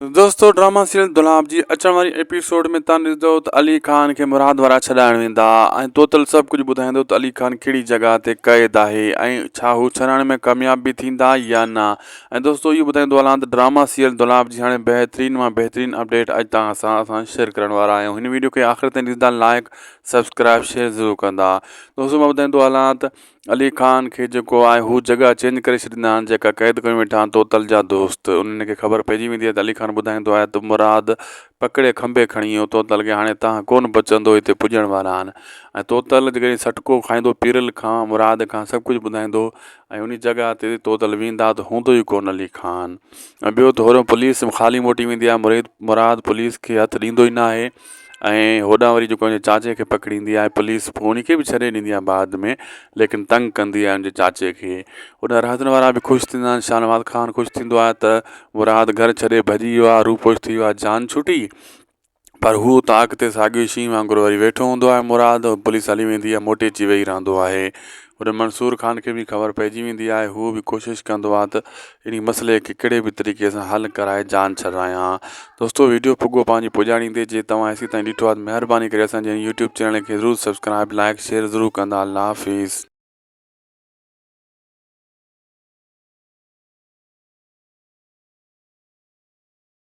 दोस्तों drama serial दुलाब जी अचण वारी एपिसोड में तव्हां ॾिसंदो त अली ख़ान खे मुराद वारा छॾाइण वेंदा ऐं टोटल सभु कुझु ॿुधाईंदो त अली ख़ान कहिड़ी जॻह ते क़ैद आहे ऐं छा हू छॾाइण में कामयाब बि थींदा या न। ऐं दोस्तों इहो ॿुधाईंदो हलां त ड्रामा सीरियल दुलाब जी हाणे बहितरीन मां बहितरीन अपडेट अॼु तव्हां सां असां शेयर करण वारा आहियूं। हिन वीडियो खे आख़िर ताईं ॾिसंदा, लाइक सब्सक्राइब शेयर ज़रूरु कंदा। दोस्तों मां ॿुधाईंदो हलां त अली ख़ान खे जेको आहे हू जॻह चेंज करे छॾींदा आहिनि जेका क़ैद करे वेठा आहिनि तोतल जा दोस्त। उन्हनि खे ख़बर पइजी वेंदी आहे त अली ख़ान ॿुधाईंदो आहे त मुराद पकिड़े खंभे खणी वियो तोतल खे, हाणे तव्हां कोन बचंदो, हिते पुॼण वारा आहिनि। ऐं तोतल जेकॾहिं सटको खाईंदो पीरल खां मुराद खां सभु कुझु ॿुधाईंदो ऐं उन जॻह ते तोतल वेंदा त हूंदो ई कोन अली ख़ान। ऐं ॿियो त होॾो पुलिस ख़ाली मोटी वेंदी आहे, मुराद पुलिस खे हथु ॾींदो ई न आहे ऐं होॾां वरी जेको हुनजे चाचे खे पकड़ींदी आहे पुलिस, उन खे बि छॾे ॾींदी आहे बाद में, लेकिन तंग कंदी आहे हुनजे चाचे खे। होॾां रहदनि वारा बि ख़ुशि थींदा आहिनि, शाहनवाज़ ख़ान ख़ुशि थींदो आहे त मुराद घर छॾे भॼी वियो आहे, रूपोश थी वियो आहे, जान छुटी। पर हू त अॻिते साॻियो शींहं वांगुरु वरी वेठो हूंदो आहे मुराद, पुलिस हली वेंदी आहे, मोटे अची वेही रहंदो आहे। होॾे मंसूर ख़ान खे बि ख़बर पइजी वेंदी आहे, हू बि कोशिशि कंदो आहे त इन मसइले खे कहिड़े बि तरीक़े सां हल कराए जान छॾायां। दोस्तों वीडियो पुॻो पंहिंजी पुॼाणींदे, जे तव्हां हेसि ताईं ॾिठो आहे महिरबानी करे असांजे यूट्यूब चैनल खे ज़रूरु सब्सक्राइब लाइक शेयर ज़रूरु कंदा। अल्लाह हाफ़िज़।